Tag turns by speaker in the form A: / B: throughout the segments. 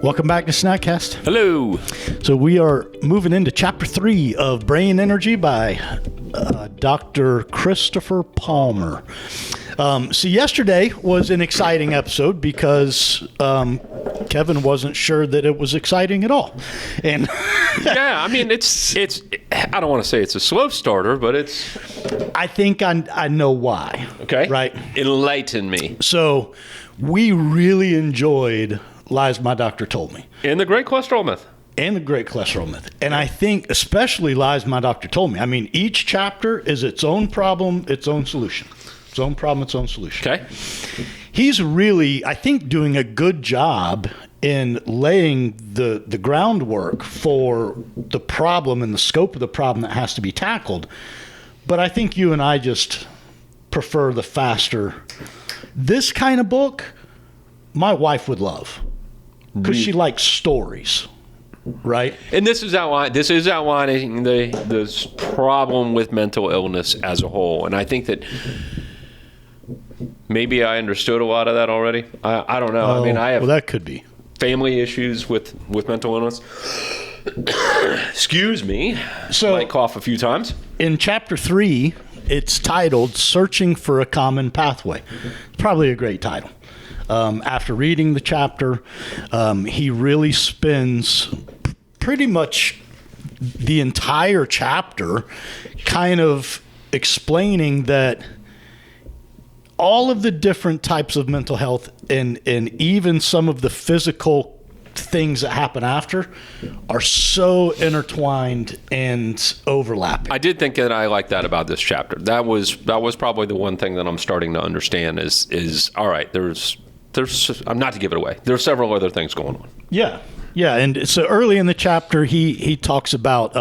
A: Welcome back to Snackcast.
B: Hello.
A: So we are moving into Chapter 3 of Brain Energy by Dr. Christopher Palmer. So yesterday was an exciting episode because Kevin wasn't sure that it was exciting at all. And
B: yeah, I mean, it's. I don't want to say it's a slow starter, but it's.
A: I think I know why.
B: Okay.
A: Right.
B: Enlighten me.
A: So we really enjoyed Lies My Doctor Told Me.
B: And the Great Cholesterol Myth.
A: And the Great Cholesterol Myth. And I think especially Lies My Doctor Told Me. I mean, each chapter is its own problem, its own solution. Its own problem, its own solution.
B: Okay.
A: He's really, I think, doing a good job in laying the groundwork for the problem and the scope of the problem that has to be tackled. But I think you and I just prefer the faster. This kind of book, my wife would love. Because she likes stories, right?
B: And this is outlining the problem with mental illness as a whole. And I think that maybe I understood a lot of that already. I don't know. I mean, I have
A: that could be
B: family issues with mental illness. Excuse me.
A: So
B: might cough a few times.
A: In Chapter 3, it's titled Searching for a Common Pathway. Probably a great title. After reading the chapter, he really spends pretty much the entire chapter kind of explaining that all of the different types of mental health and even some of the physical things that happen after are so intertwined and overlapping.
B: I did think that I liked that about this chapter. That was probably the one thing that I'm starting to understand is all right, there's I'm not to give it away. There are several other things going on.
A: Yeah, and so early in the chapter, he talks about,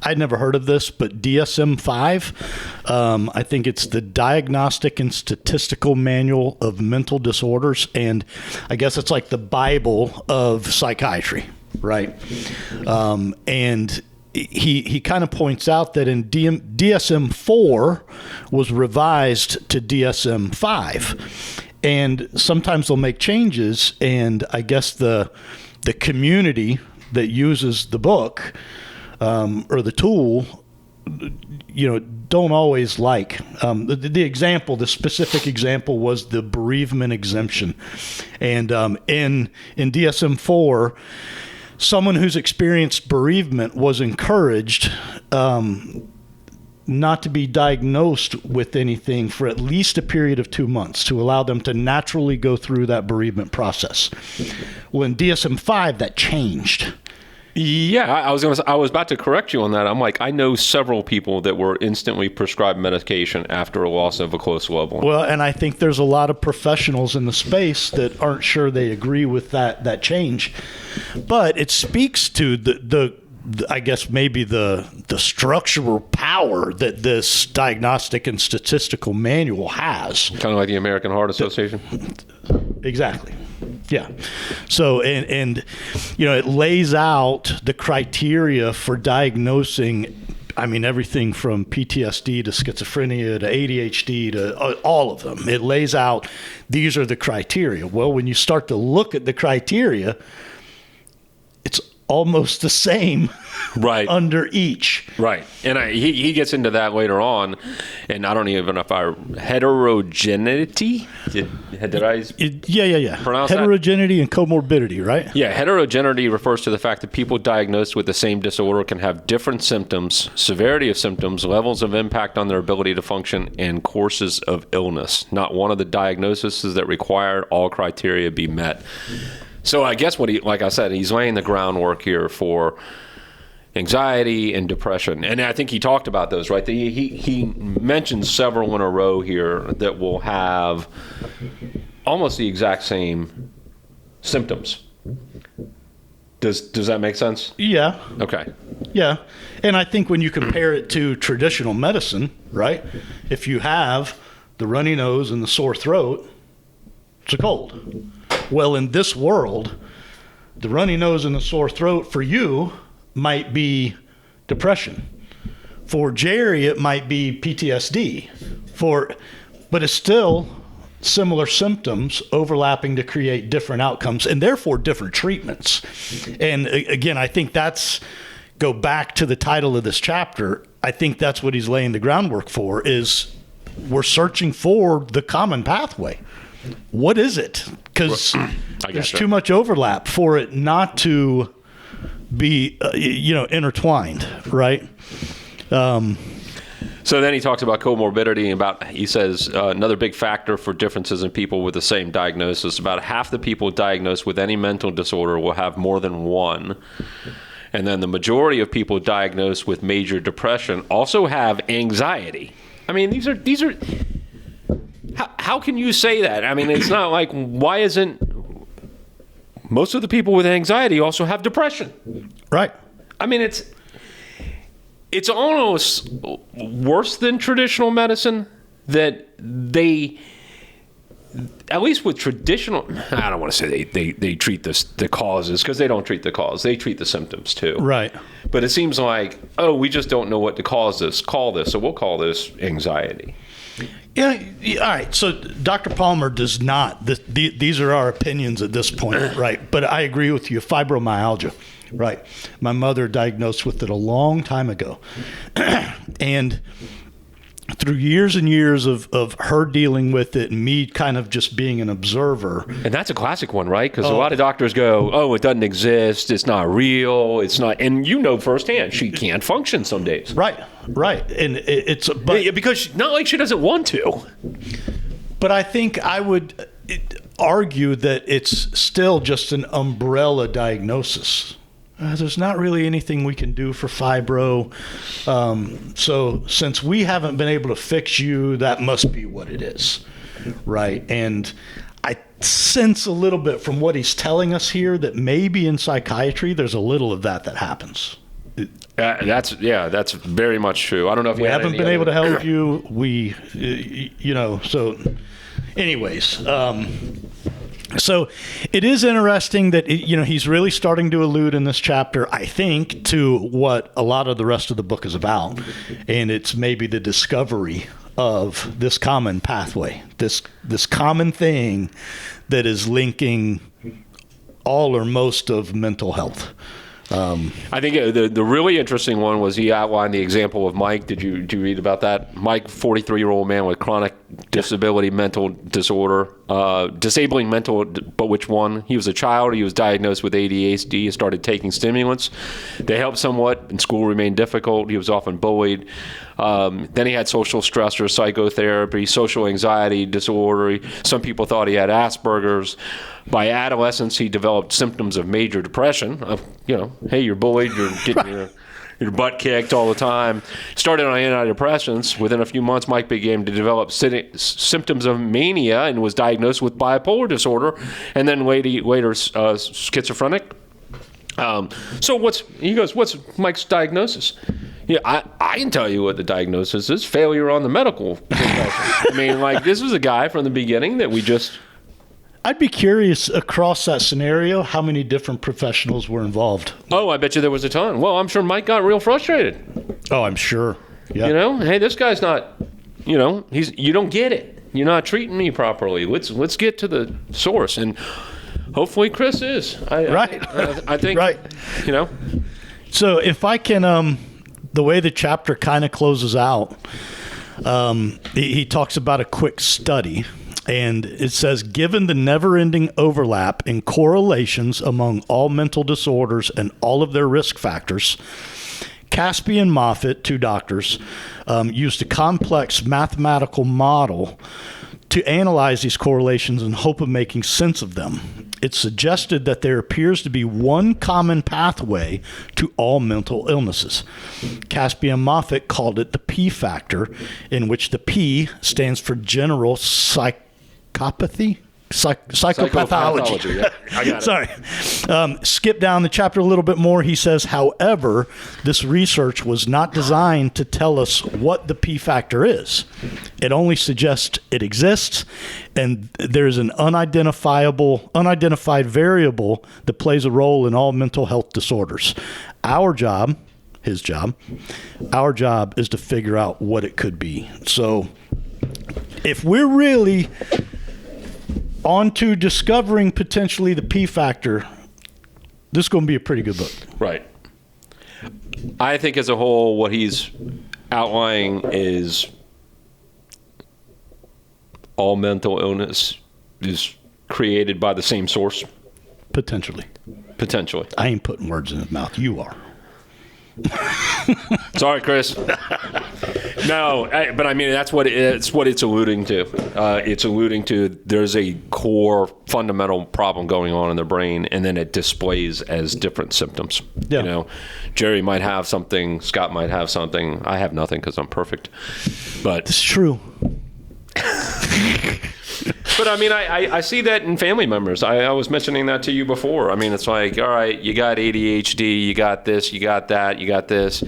A: I'd never heard of this, but DSM-5. I think it's the Diagnostic and Statistical Manual of Mental Disorders, and I guess it's like the Bible of psychiatry, right? And he kind of points out that in DSM-4 was revised to DSM-5, and sometimes they'll make changes, and I guess the community that uses the book or the tool, don't always like. The specific example was the bereavement exemption. And in DSM-4, someone who's experienced bereavement was encouraged not to be diagnosed with anything for at least a period of 2 months to allow them to naturally go through that bereavement process. Well, in DSM-5, that changed.
B: Yeah, I was about to correct you on that. I'm like, I know several people that were instantly prescribed medication after a loss of a close loved one.
A: Well, and I think there's a lot of professionals in the space that aren't sure they agree with that change. But it speaks to the I guess maybe the structural power that this diagnostic and statistical manual has.
B: Kind of like the American Heart Association.
A: Exactly. Yeah. So, and it lays out the criteria for diagnosing, I mean, everything from PTSD to schizophrenia to ADHD to all of them. It lays out, these are the criteria. Well, when you start to look at the criteria, it's almost the same
B: right
A: under each.
B: Right. And he gets into that later on, and I don't even know if heterogeneity? Did I pronounce
A: heterogeneity and comorbidity, right?
B: Yeah, heterogeneity refers to the fact that people diagnosed with the same disorder can have different symptoms, severity of symptoms, levels of impact on their ability to function, and courses of illness. Not one of the diagnoses is that required all criteria be met. So I guess like I said, he's laying the groundwork here for anxiety and depression. And I think he talked about those, right? He mentioned several in a row here that will have almost the exact same symptoms. Does that make sense?
A: Yeah.
B: Okay.
A: Yeah. And I think when you compare it to traditional medicine, right? If you have the runny nose and the sore throat, it's a cold. Well, in this world, the runny nose and the sore throat for you might be depression. For Jerry, it might be PTSD. But it's still similar symptoms overlapping to create different outcomes and therefore different treatments. And again, I think go back to the title of this chapter. I think that's what he's laying the groundwork for, is we're searching for the common pathway. What is it? Because there's too much overlap for it not to be, intertwined, right?
B: So then he talks about comorbidity, and he says another big factor for differences in people with the same diagnosis. About half the people diagnosed with any mental disorder will have more than one. And then the majority of people diagnosed with major depression also have anxiety. I mean, these are how can you say that? I mean, it's not like, why isn't most of the people with anxiety also have depression?
A: Right.
B: I mean, it's almost worse than traditional medicine that they, at least with traditional, I don't want to say they treat the causes, because they don't treat the cause. They treat the symptoms too.
A: Right.
B: But it seems like, we just don't know what to call this, so we'll call this anxiety.
A: Yeah. All right. So Dr. Palmer does not, these are our opinions at this point, right? But I agree with you. Fibromyalgia, right? My mother diagnosed with it a long time ago. And through years and years of her dealing with it and me kind of just being an observer.
B: And that's a classic one, right? Because a lot of doctors go, it doesn't exist, it's not real, it's not, and firsthand, she can't function some days.
A: Right. And
B: because not like she doesn't want to.
A: But I think I would argue that it's still just an umbrella diagnosis. There's not really anything we can do for fibro. So since we haven't been able to fix you, that must be what it is, right? And I sense a little bit from what he's telling us here that maybe in psychiatry there's a little of that happens.
B: That's very much true. I don't know if
A: we haven't been able to help you. So anyways, so it is interesting that, he's really starting to allude in this chapter, I think, to what a lot of the rest of the book is about. And it's maybe the discovery of this common pathway, this common thing that is linking all or most of mental health.
B: I think the really interesting one was he outlined the example of Mike. Did you read about that? Mike, 43-year-old man with chronic disability, mental disorder, disabling mental, but which one? He was a child. He was diagnosed with ADHD and started taking stimulants. They helped somewhat, and school remained difficult. He was often bullied. Then he had social stressors, psychotherapy, social anxiety disorder. Some people thought he had Asperger's. By adolescence, he developed symptoms of major depression. Hey, you're bullied, you're getting your butt kicked all the time. Started on antidepressants. Within a few months, Mike began to develop symptoms of mania and was diagnosed with bipolar disorder, and then later schizophrenic. So what's Mike's diagnosis? Yeah, I can tell you what the diagnosis is: failure on the medical profession. I mean, this was a guy from the beginning that we just.
A: I'd be curious across that scenario how many different professionals were involved.
B: Oh, I bet you there was a ton. Well, I'm sure Mike got real frustrated.
A: Oh, I'm sure. Yeah.
B: Hey, this guy's not. You don't get it. You're not treating me properly. Let's get to the source, and hopefully Chris is. I think.
A: Right. So if I can, the way the chapter kind of closes out, he talks about a quick study. And it says, given the never-ending overlap in correlations among all mental disorders and all of their risk factors, Caspi and Moffitt, two doctors, used a complex mathematical model to analyze these correlations in hope of making sense of them. It suggested that there appears to be one common pathway to all mental illnesses. Caspi and Moffitt called it the P factor, in which the P stands for general psychopathy. Psychopathology.
B: Yeah, I got it.
A: Sorry. Skip down the chapter a little bit more. He says, however, this research was not designed to tell us what the P factor is. It only suggests it exists, and there's an unidentified variable that plays a role in all mental health disorders. Our job is to figure out what it could be. So if we're really On to discovering potentially the P factor. This is going to be a pretty good book.
B: Right. I think as a whole, what he's outlining is all mental illness is created by the same source.
A: Potentially.
B: I
A: ain't putting words in his mouth. You are.
B: Sorry, Chris. No, but I mean that's what it's alluding to. It's alluding to there's a core fundamental problem going on in the brain, and then it displays as different symptoms.
A: Yeah.
B: You know, Jerry might have something, Scott might have something. I have nothing because I'm perfect. But
A: It's true.
B: But I mean, I see that in family members. I was mentioning that to you before. I mean, it's like, all right, you got ADHD, you got this, you got that, you got this.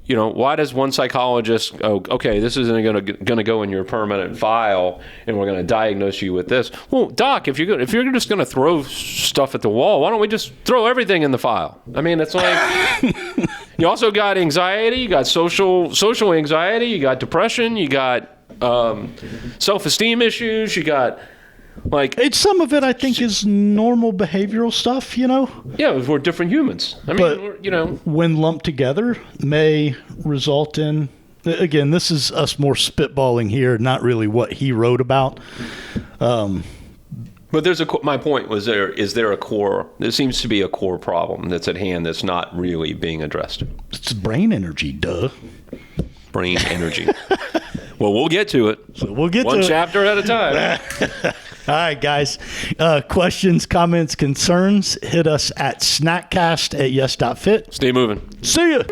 B: You know, why does one psychologist go, okay, this isn't going to go in your permanent file, and we're going to diagnose you with this? Well, doc, if you're just going to throw stuff at the wall, why don't we just throw everything in the file? I mean, it's like you also got anxiety, you got social anxiety, you got depression, you got self-esteem issues, you got
A: Some of it I think is normal behavioral stuff, you know.
B: Yeah, we're different humans. I mean, you know,
A: when lumped together may result in, again, this is us more spitballing here, not really what he wrote about.
B: But my point was is there seems to be a core problem that's at hand that's not really being addressed.
A: It's brain energy, duh.
B: Brain energy. Well, we'll get to it.
A: So we'll get
B: one
A: to
B: chapter at a time.
A: All right, guys. Questions, comments, concerns, hit us at snackcast@yes.fit.
B: Stay moving.
A: See ya.